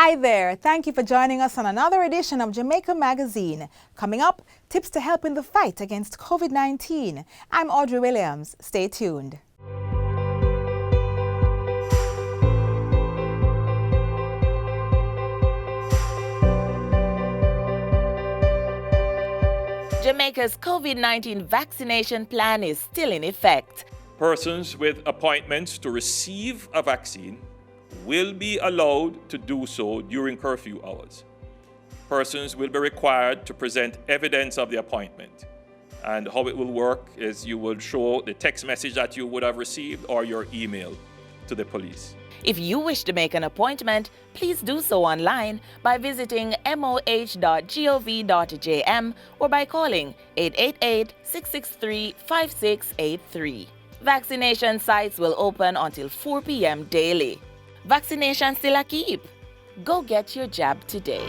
Hi there. Thank you for joining us on another edition of Jamaica Magazine. Coming up, tips to help in the fight against COVID-19. I'm Audrey Williams. Stay tuned. Jamaica's COVID-19 vaccination plan is still in effect. Persons with appointments to receive a vaccine will be allowed to do so during curfew hours. Persons will be required to present evidence of the appointment. And how it will work is you will show the text message that you would have received or your email to the police. If you wish to make an appointment, please do so online by visiting moh.gov.jm or by calling 888-663-5683. Vaccination sites will open until 4 p.m. daily. Vaccination still a keep. Go get your jab today.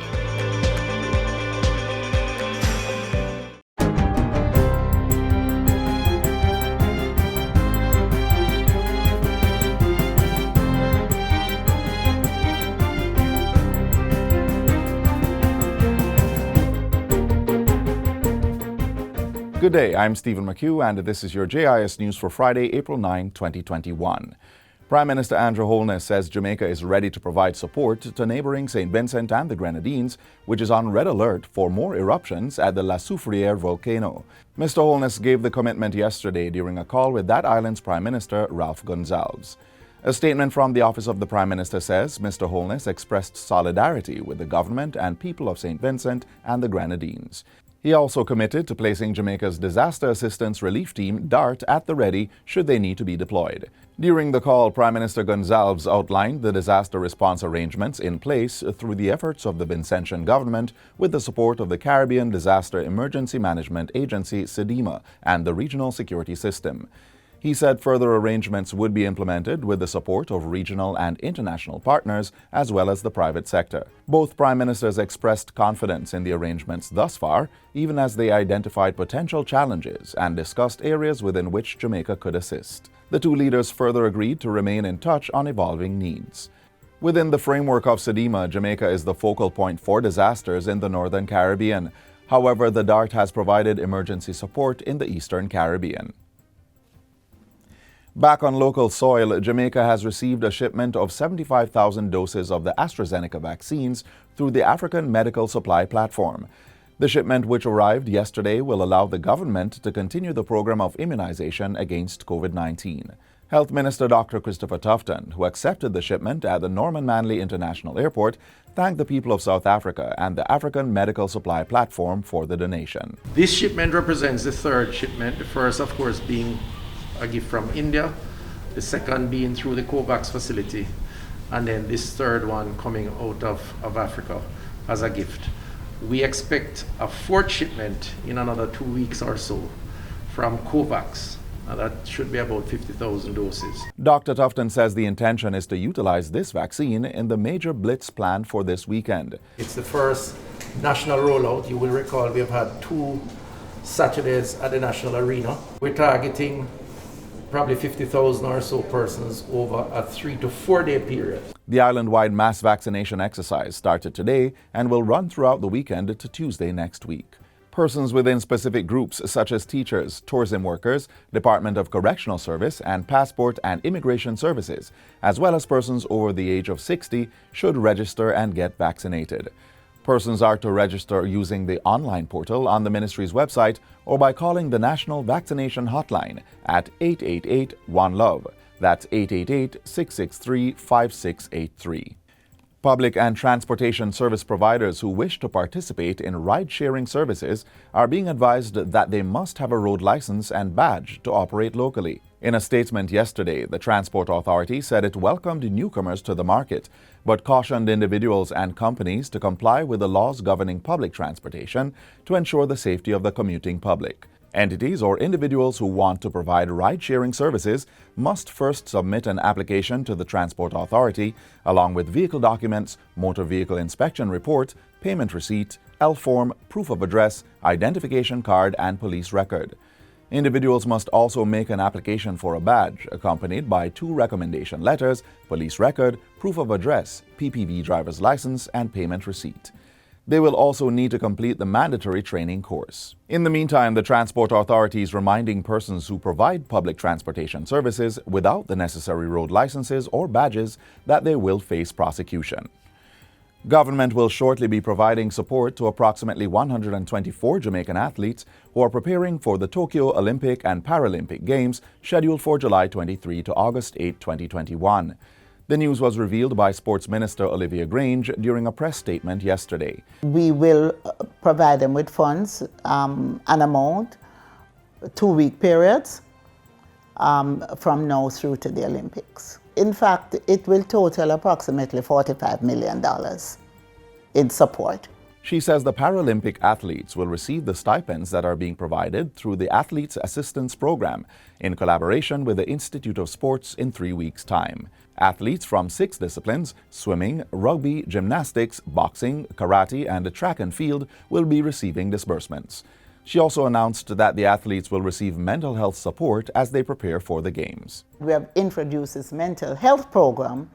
Good day, I'm Stephen McHugh and this is your JIS News for Friday, April 9, 2021. Prime Minister Andrew Holness says Jamaica is ready to provide support to neighboring St. Vincent and the Grenadines, which is on red alert for more eruptions at the La Soufriere volcano. Mr. Holness gave the commitment yesterday during a call with that island's Prime Minister, Ralph Gonsalves. A statement from the Office of the Prime Minister says Mr. Holness expressed solidarity with the government and people of St. Vincent and the Grenadines. He also committed to placing Jamaica's Disaster Assistance Relief Team, DART, at the ready should they need to be deployed. During the call, Prime Minister Gonsalves outlined the disaster response arrangements in place through the efforts of the Vincentian government with the support of the Caribbean Disaster Emergency Management Agency, CDEMA, and the Regional Security System. He said further arrangements would be implemented with the support of regional and international partners as well as the private sector. Both prime ministers expressed confidence in the arrangements thus far, even as they identified potential challenges and discussed areas within which Jamaica could assist. The two leaders further agreed to remain in touch on evolving needs. Within the framework of CDEMA, Jamaica is the focal point for disasters in the Northern Caribbean. However, the DART has provided emergency support in the Eastern Caribbean. Back on local soil, Jamaica has received a shipment of 75,000 doses of the AstraZeneca vaccines through the African Medical Supply Platform. The shipment, which arrived yesterday, will allow the government to continue the program of immunization against COVID-19. Health Minister Dr. Christopher Tufton, who accepted the shipment at the Norman Manley International Airport, thanked the people of South Africa and the African Medical Supply Platform for the donation. This shipment represents the third shipment, the first, of course, being a gift from India, the second being through the COVAX facility, and then this third one coming out of Africa as a gift. We expect a fourth shipment in another 2 weeks or so from COVAX. Now that should be about 50,000 doses. Dr. Tufton says the intention is to utilize this vaccine in the major blitz planned for this weekend. It's the first national rollout. You will recall we have had 2 Saturdays at the national arena. We're targeting probably 50,000 or so persons over a 3 to 4 day period. The island-wide mass vaccination exercise started today and will run throughout the weekend to Tuesday next week. Persons within specific groups such as teachers, tourism workers, Department of Correctional Service, and Passport and Immigration Services, as well as persons over the age of 60, should register and get vaccinated. Persons are to register using the online portal on the ministry's website or by calling the National Vaccination Hotline at 888-1LOVE. That's 888-663-5683. Public and transportation service providers who wish to participate in ride-sharing services are being advised that they must have a road license and badge to operate locally. In a statement yesterday, the Transport Authority said it welcomed newcomers to the market, but cautioned individuals and companies to comply with the laws governing public transportation to ensure the safety of the commuting public. Entities or individuals who want to provide ride-sharing services must first submit an application to the Transport Authority along with vehicle documents, motor vehicle inspection report, payment receipt, L form, proof of address, identification card, and police record. Individuals must also make an application for a badge, accompanied by 2 recommendation letters, police record, proof of address, PPV driver's license, and payment receipt. They will also need to complete the mandatory training course. In the meantime, the Transport Authority is reminding persons who provide public transportation services without the necessary road licenses or badges that they will face prosecution. Government will shortly be providing support to approximately 124 Jamaican athletes who are preparing for the Tokyo Olympic and Paralympic Games scheduled for July 23 to August 8, 2021. The news was revealed by Sports Minister Olivia Grange during a press statement yesterday. We will provide them with funds, an amount, 2-week periods from now through to the Olympics. In fact, it will total approximately $45 million in support. She says the Paralympic athletes will receive the stipends that are being provided through the Athletes Assistance Program in collaboration with the Institute of Sports in 3 weeks' time. Athletes from 6 disciplines, swimming, rugby, gymnastics, boxing, karate, and track and field, will be receiving disbursements. She also announced that the athletes will receive mental health support as they prepare for the Games. We have introduced this mental health program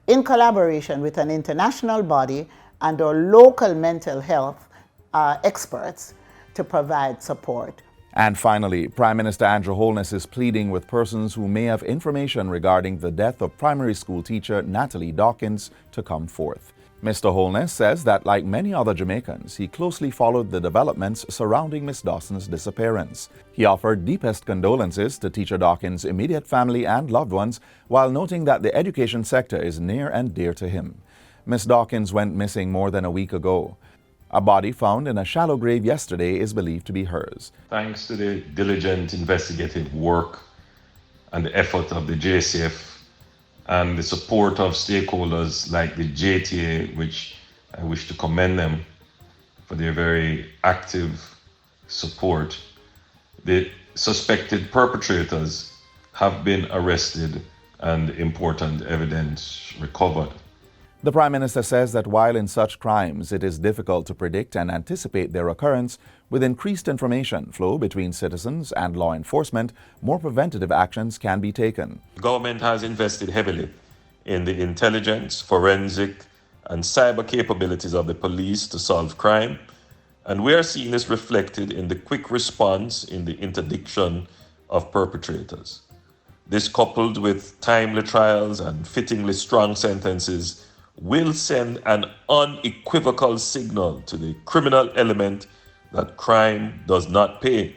in collaboration with an international body and our local mental health experts to provide support. And finally, Prime Minister Andrew Holness is pleading with persons who may have information regarding the death of primary school teacher Natalie Dawkins to come forth. Mr. Holness says that, like many other Jamaicans, he closely followed the developments surrounding Miss Dawson's disappearance. He offered deepest condolences to teacher Dawkins' immediate family and loved ones, while noting that the education sector is near and dear to him. Miss Dawkins went missing more than a week ago. A body found in a shallow grave yesterday is believed to be hers. Thanks to the diligent investigative work and the effort of the JCF and the support of stakeholders like the JTA, which I wish to commend them for their very active support, the suspected perpetrators have been arrested and important evidence recovered. The Prime Minister says that while in such crimes it is difficult to predict and anticipate their occurrence, with increased information flow between citizens and law enforcement, more preventative actions can be taken. The government has invested heavily in the intelligence, forensic, and cyber capabilities of the police to solve crime, and we are seeing this reflected in the quick response in the interdiction of perpetrators. This, coupled with timely trials and fittingly strong sentences, will send an unequivocal signal to the criminal element that crime does not pay,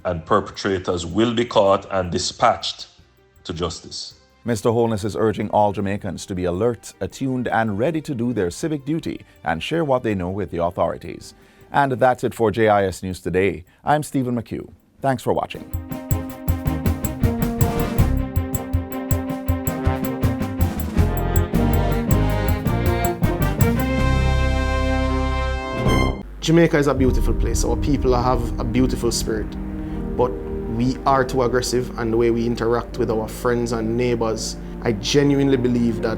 and perpetrators will be caught and dispatched to justice. Mr. Holness is urging all Jamaicans to be alert, attuned, and ready to do their civic duty and share what they know with the authorities. And that's it for JIS News Today. I'm Stephen McHugh. Thanks for watching. Jamaica is a beautiful place. Our people have a beautiful spirit, but we are too aggressive, and the way we interact with our friends and neighbors, I genuinely believe that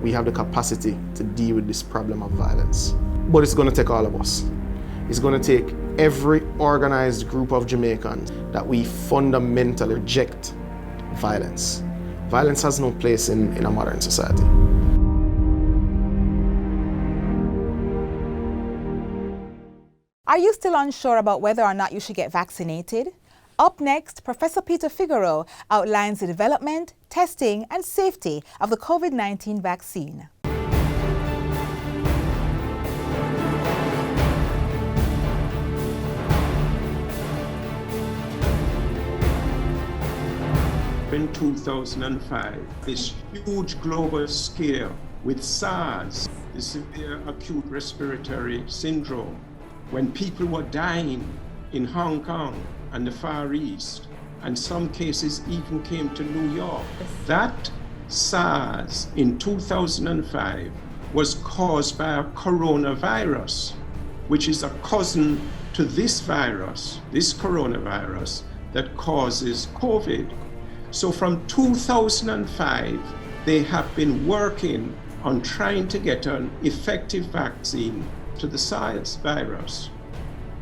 we have the capacity to deal with this problem of violence. But it's going to take all of us. It's going to take every organized group of Jamaicans that we fundamentally reject violence. Violence has no place in a modern society. Are you still unsure about whether or not you should get vaccinated? Up next, Professor Peter Figueroa outlines the development, testing, and safety of the COVID-19 vaccine. In 2005, this huge global scare with SARS, the severe acute respiratory syndrome, when people were dying in Hong Kong and the Far East, and some cases even came to New York. That SARS in 2005 was caused by a coronavirus, which is a cousin to this virus, this coronavirus, that causes COVID. So from 2005, they have been working on trying to get an effective vaccine to the SARS virus,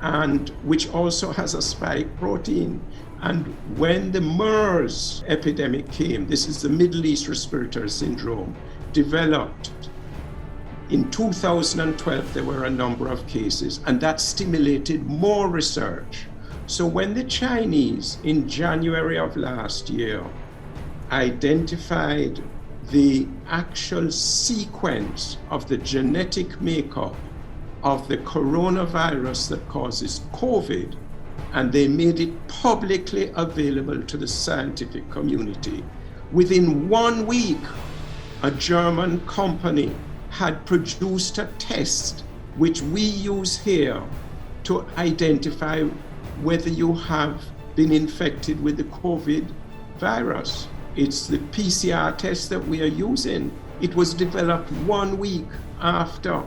and which also has a spike protein And when the MERS epidemic came, this is the Middle East Respiratory Syndrome, developed, in 2012 there were a number of cases, and that stimulated more research. So when the Chinese in January of last year identified the actual sequence of the genetic makeup of the coronavirus that causes COVID, and they made it publicly available to the scientific community, within 1 week, a German company had produced a test which we use here to identify whether you have been infected with the COVID virus. It's the PCR test that we are using. It was developed 1 week after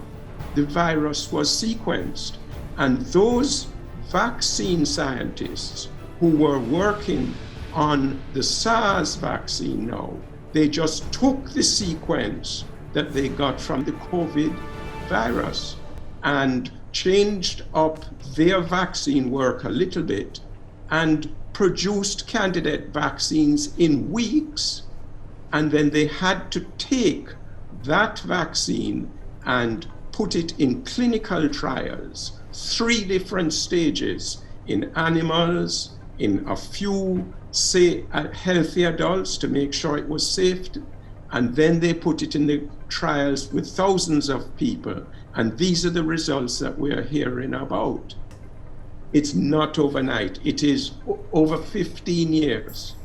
the virus was sequenced. And those vaccine scientists who were working on the SARS vaccine now, they just took the sequence that they got from the COVID virus and changed up their vaccine work a little bit and produced candidate vaccines in weeks. And then they had to take that vaccine and put it in clinical trials, 3 different stages, in animals, in a few, say, healthy adults to make sure it was safe, and then they put it in the trials with thousands of people. And these are the results that we are hearing about. It's not overnight. It is over 15 years.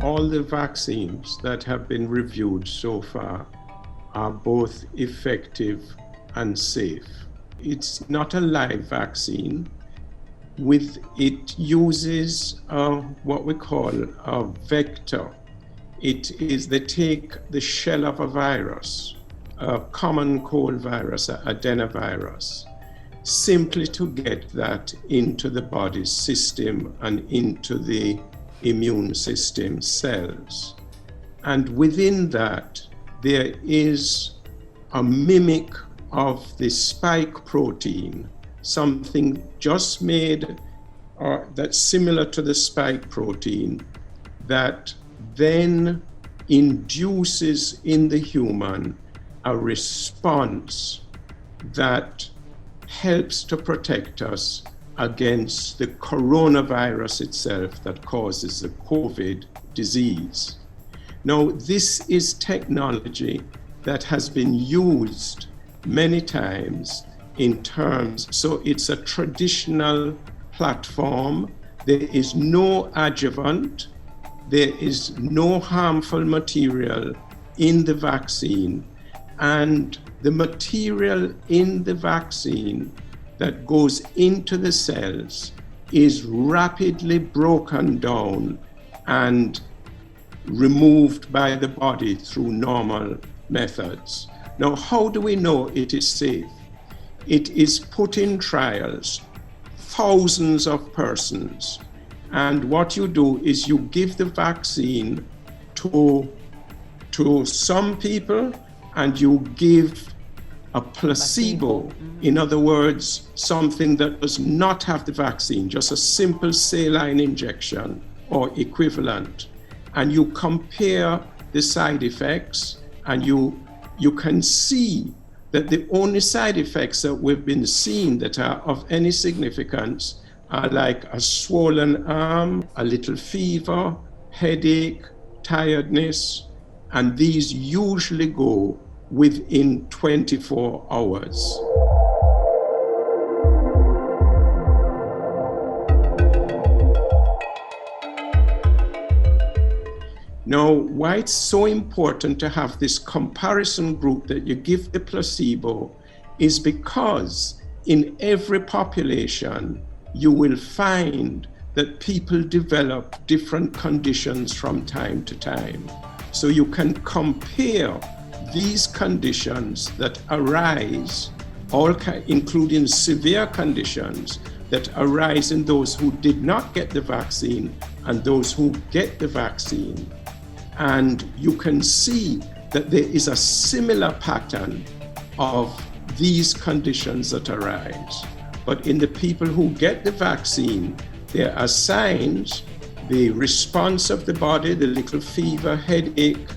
All the vaccines that have been reviewed so far are both effective and safe. It's not a live vaccine. It uses what we call a vector. They take the shell of a virus, a common cold virus, adenovirus, simply to get that into the body's system and into the immune system cells. And within that, there is a mimic of the spike protein, something just made that's similar to the spike protein, that then induces in the human a response that helps to protect us against the coronavirus itself that causes the COVID disease. Now, this is technology that has been used many times in terms, so it's a traditional platform. There is no adjuvant, there is no harmful material in the vaccine, and the material in the vaccine that goes into the cells is rapidly broken down and removed by the body through normal methods. Now, how do we know it is safe? It is put in trials, thousands of persons, and what you do is you give the vaccine to some people and you give a placebo. In other words, something that does not have the vaccine, just a simple saline injection or equivalent. And you compare the side effects, and you can see that the only side effects that we've been seeing that are of any significance are like a swollen arm, a little fever, headache, tiredness, and these usually go within 24 hours. Now, why it's so important to have this comparison group that you give the placebo is because in every population, you will find that people develop different conditions from time to time. So you can compare these conditions that arise, including severe conditions that arise in those who did not get the vaccine and those who get the vaccine. And you can see that there is a similar pattern of these conditions that arise. But in the people who get the vaccine, there are signs, the response of the body, the little fever, headache,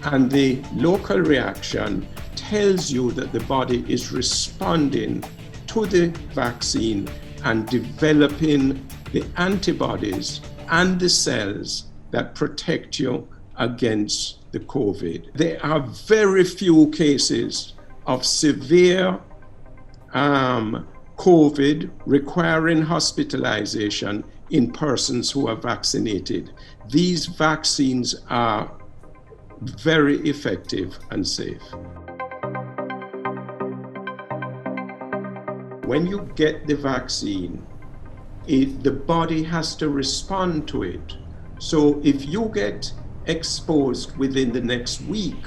and the local reaction tells you that the body is responding to the vaccine and developing the antibodies and the cells that protect you against the COVID. There are very few cases of severe COVID requiring hospitalization in persons who are vaccinated. These vaccines are very effective and safe. When you get the vaccine, the body has to respond to it. So if you get exposed within the next week,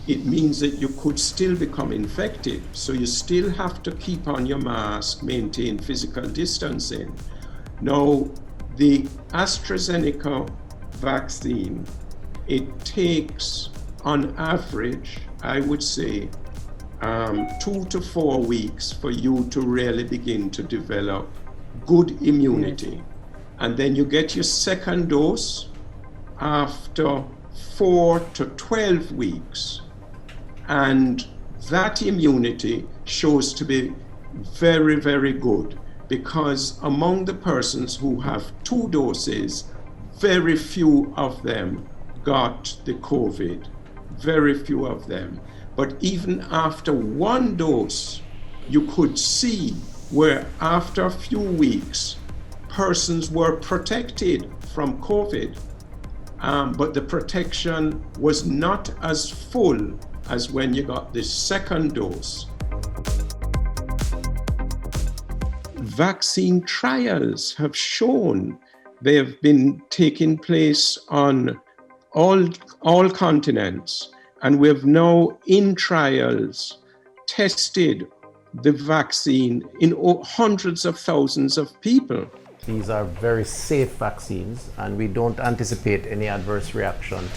it means that you could still become infected. So you still have to keep on your mask, maintain physical distancing. Now, the AstraZeneca vaccine, it takes on average, I would say, 2 to 4 weeks for you to really begin to develop good immunity. And then you get your second dose after 4 to 12 weeks. And that immunity shows to be very, very good, because among the persons who have 2 doses, very few of them got the COVID, very few of them. But even after 1 dose, you could see where after a few weeks, persons were protected from COVID, but the protection was not as full as when you got the second dose. Vaccine trials have shown they have been taking place on all continents, and we have now in trials tested the vaccine in hundreds of thousands of people. These are very safe vaccines, and we don't anticipate any adverse reaction.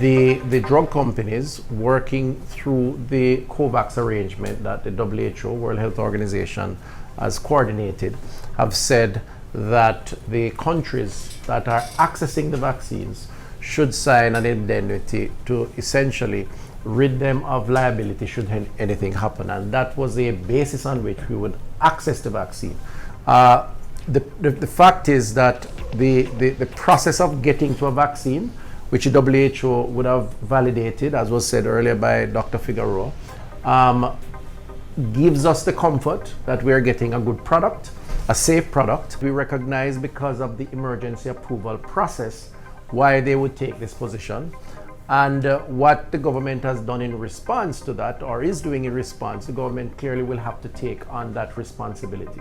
The drug companies working through the COVAX arrangement that the WHO, World Health Organization, has coordinated, have said that the countries that are accessing the vaccines should sign an indemnity to essentially rid them of liability should anything happen. And that was the basis on which we would access the vaccine. The fact is that the process of getting to a vaccine, which the WHO would have validated, as was said earlier by Dr. Figueroa, gives us the comfort that we are getting a good product, a safe product. We recognize, because of the emergency approval process, why they would take this position. And what the government has done in response to that, or is doing in response, the government clearly will have to take on that responsibility.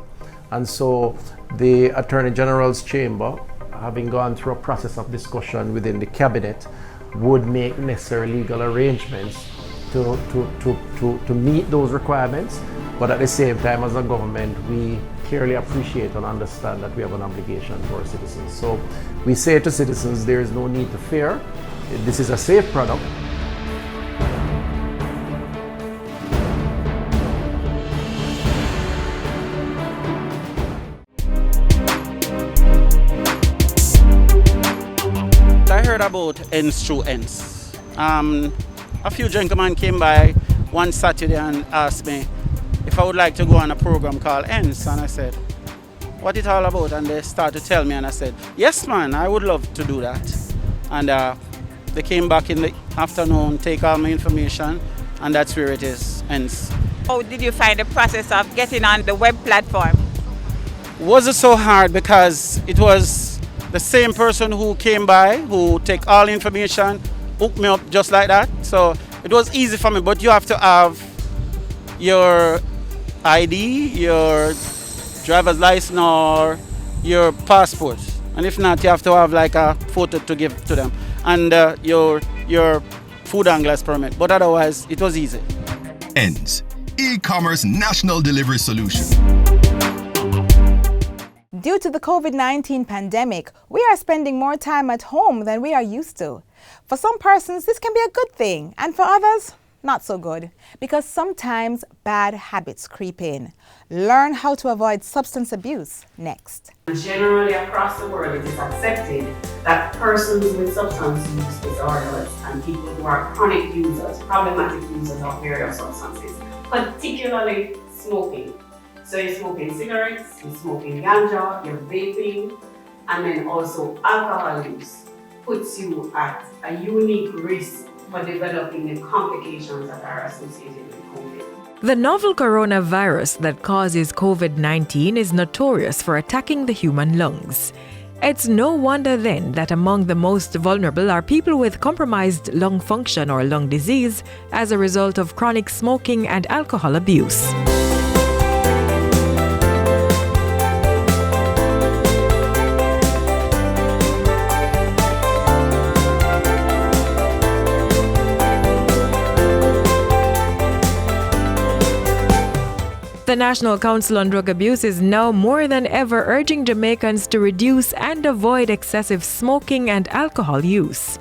And so the Attorney General's Chamber, having gone through a process of discussion within the cabinet, would make necessary legal arrangements to meet those requirements. But at the same time, as a government, we clearly appreciate and understand that we have an obligation to our citizens. So we say to citizens, there is no need to fear. This is a safe product. I heard about ends through ends. A few gentlemen came by one Saturday and asked me if I would like to go on a program called Ends, and I said, what it all about? And they started to tell me, and I said, yes man, I would love to do that. And they came back in the afternoon, take all my information, and that's where it is, Ends. How did you find the process of getting on the web platform? Wasn't so hard, because it was the same person who came by, who take all information, hooked me up just like that. So it was easy for me, but you have to have your ID, your driver's license, or your passport. And if not, you have to have like a photo to give to them, and your food angler's permit. But otherwise, it was easy. Ends, e-commerce national delivery solution. Due to the COVID-19 pandemic, we are spending more time at home than we are used to. For some persons, this can be a good thing, and for others, not so good, because sometimes bad habits creep in. Learn how to avoid substance abuse next. Generally across the world, it is accepted that persons with substance use disorders and people who are chronic users, problematic users of various substances, particularly smoking. So you're smoking cigarettes, you're smoking ganja, you're vaping, and then also alcohol use puts you at a unique risk for developing the complications that are associated with COVID. The novel coronavirus that causes COVID-19 is notorious for attacking the human lungs. It's no wonder then that among the most vulnerable are people with compromised lung function or lung disease as a result of chronic smoking and alcohol abuse. The National Council on Drug Abuse is now more than ever urging Jamaicans to reduce and avoid excessive smoking and alcohol use.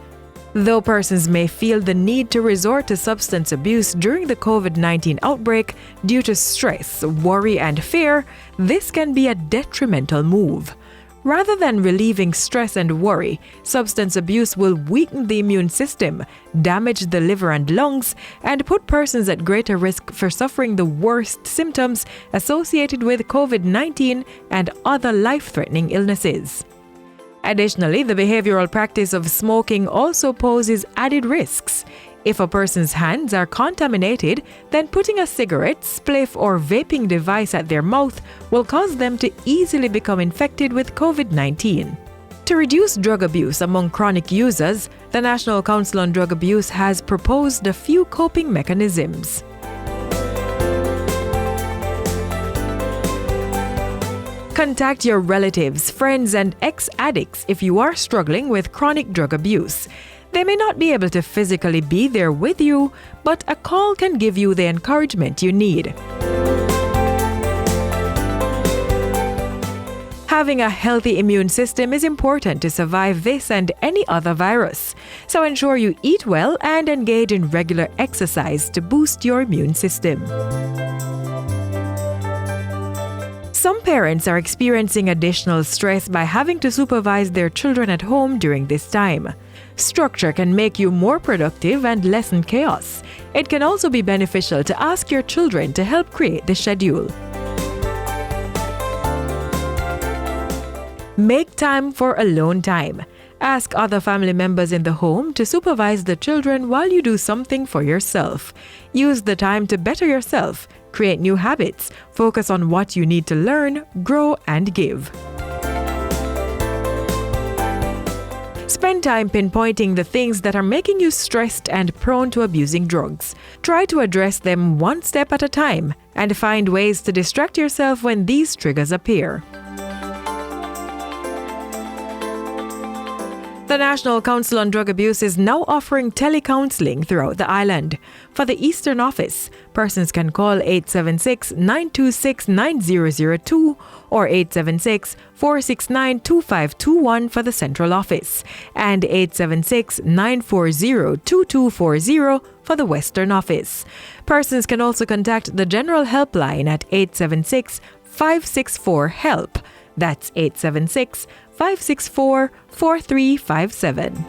Though persons may feel the need to resort to substance abuse during the COVID-19 outbreak due to stress, worry, and fear, this can be a detrimental move. Rather than relieving stress and worry, substance abuse will weaken the immune system, damage the liver and lungs, and put persons at greater risk for suffering the worst symptoms associated with COVID-19 and other life-threatening illnesses. Additionally, the behavioral practice of smoking also poses added risks. If a person's hands are contaminated, then putting a cigarette, spliff, or vaping device at their mouth will cause them to easily become infected with COVID-19. To reduce drug abuse among chronic users, the National Council on Drug Abuse has proposed a few coping mechanisms. Contact your relatives, friends, and ex-addicts if you are struggling with chronic drug abuse. They may not be able to physically be there with you, but a call can give you the encouragement you need. Having a healthy immune system is important to survive this and any other virus. So ensure you eat well and engage in regular exercise to boost your immune system. Some parents are experiencing additional stress by having to supervise their children at home during this time. Structure can make you more productive and lessen chaos. It can also be beneficial to ask your children to help create the schedule. Make time for alone time. Ask other family members in the home to supervise the children while you do something for yourself. Use the time to better yourself, create new habits, focus on what you need to learn, grow, and give. Spend time pinpointing the things that are making you stressed and prone to abusing drugs. Try to address them one step at a time and find ways to distract yourself when these triggers appear. The National Council on Drug Abuse is now offering telecounseling throughout the island. For the Eastern Office, persons can call 876-926-9002 or 876-469-2521 for the Central Office and 876-940-2240 for the Western Office. Persons can also contact the General Helpline at 876-564-HELP. That's 876-564-4357.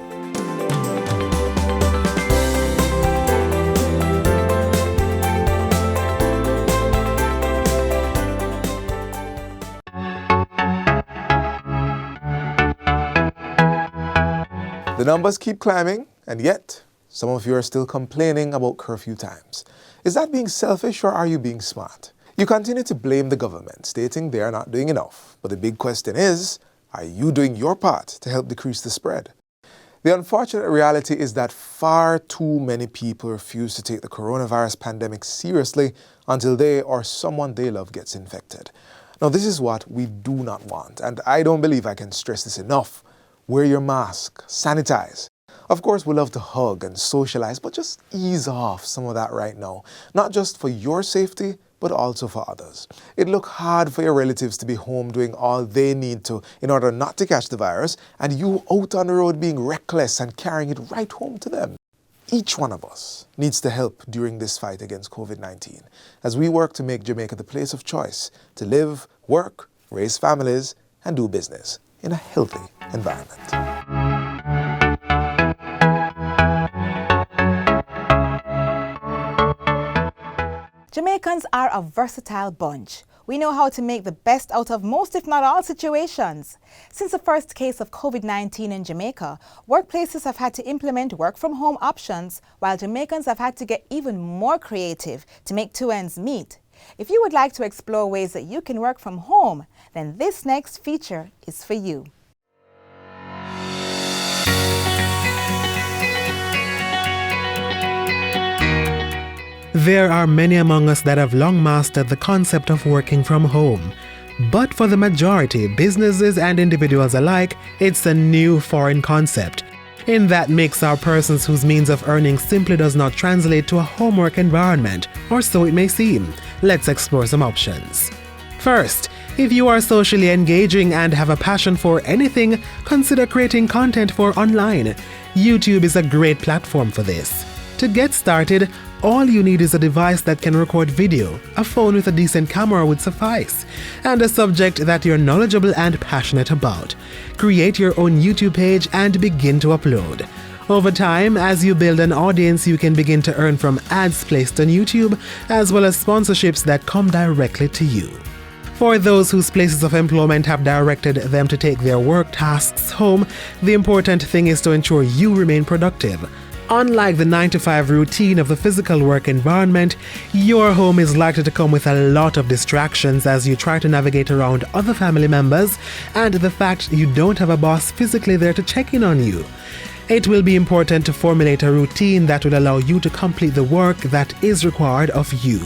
The numbers keep climbing, and yet some of you are still complaining about curfew times. Is that being selfish, or are you being smart? You continue to blame the government, stating they are not doing enough. But the big question is, are you doing your part to help decrease the spread? The unfortunate reality is that far too many people refuse to take the coronavirus pandemic seriously until they or someone they love gets infected. Now, this is what we do not want, and I don't believe I can stress this enough. Wear your mask, sanitize. Of course, we love to hug and socialize, but just ease off some of that right now, not just for your safety, but also for others. It look hard for your relatives to be home doing all they need to in order not to catch the virus, and you out on the road being reckless and carrying it right home to them. each one of us needs to help during this fight against COVID-19 as we work to make Jamaica the place of choice to live, work, raise families, and do business in a healthy environment. Jamaicans are a versatile bunch. We know how to make the best out of most, if not all, situations. Since the first case of COVID-19 in Jamaica, workplaces have had to implement work-from-home options, while Jamaicans have had to get even more creative to make two ends meet. If you would like to explore ways that you can work from home, then this next feature is for you. There are many among us that have long mastered the concept of working from home. But for the majority, businesses and individuals alike, it's a new foreign concept. In that mix are persons whose means of earning simply does not translate to a homework environment, or so it may seem. Let's explore some options. First, if you are socially engaging and have a passion for anything, consider creating content for online. YouTube is a great platform for this. To get started, all you need is a device that can record video. A phone with a decent camera would suffice, and a subject that you're knowledgeable and passionate about. Create your own YouTube page and begin to upload. Over time, as you build an audience, you can begin to earn from ads placed on YouTube, as well as sponsorships that come directly to you. For those whose places of employment have directed them to take their work tasks home, the important thing is to ensure you remain productive. Unlike the 9-to-5 routine of the physical work environment, your home is likely to come with a lot of distractions as you try to navigate around other family members and the fact you don't have a boss physically there to check in on you. It will be important to formulate a routine that will allow you to complete the work that is required of you.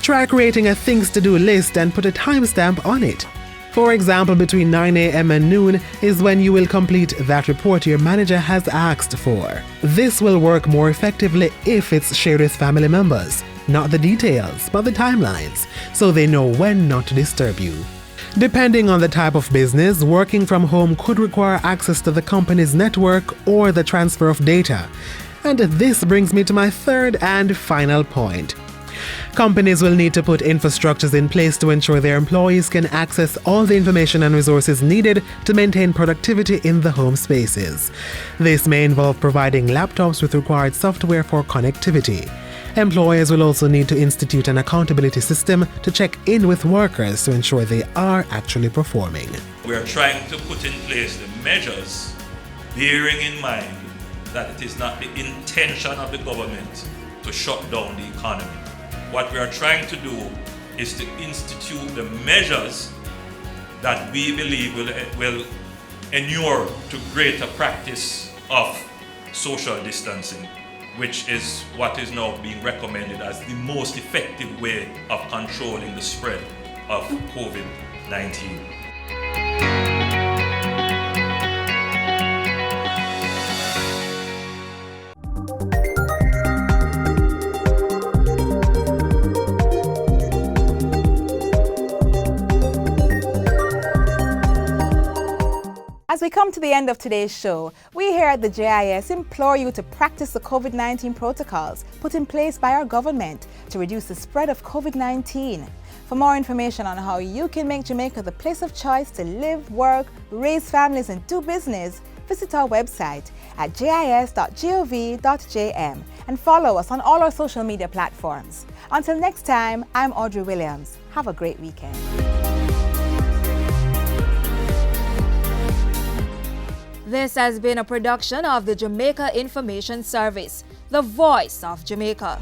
Try creating a things to do list and put a timestamp on it. For example, between 9 a.m. and noon is when you will complete that report your manager has asked for. This will work more effectively if it's shared with family members. Not the details, but the timelines, so they know when not to disturb you. Depending on the type of business, working from home could require access to the company's network or the transfer of data. And this brings me to my third and final point. Companies will need to put infrastructures in place to ensure their employees can access all the information and resources needed to maintain productivity in the home spaces. This may involve providing laptops with required software for connectivity. Employers will also need to institute an accountability system to check in with workers to ensure they are actually performing. We are trying to put in place the measures, bearing in mind that it is not the intention of the government to shut down the economy. What we are trying to do is to institute the measures that we believe will inure to greater practice of social distancing, which is what is now being recommended as the most effective way of controlling the spread of COVID-19. As we come to the end of today's show, we here at the JIS implore you to practice the COVID-19 protocols put in place by our government to reduce the spread of COVID-19. For more information on how you can make Jamaica the place of choice to live, work, raise families and do business, visit our website at jis.gov.jm and follow us on all our social media platforms. Until next time, I'm Audrey Williams. Have a great weekend. This has been a production of the Jamaica Information Service, the voice of Jamaica.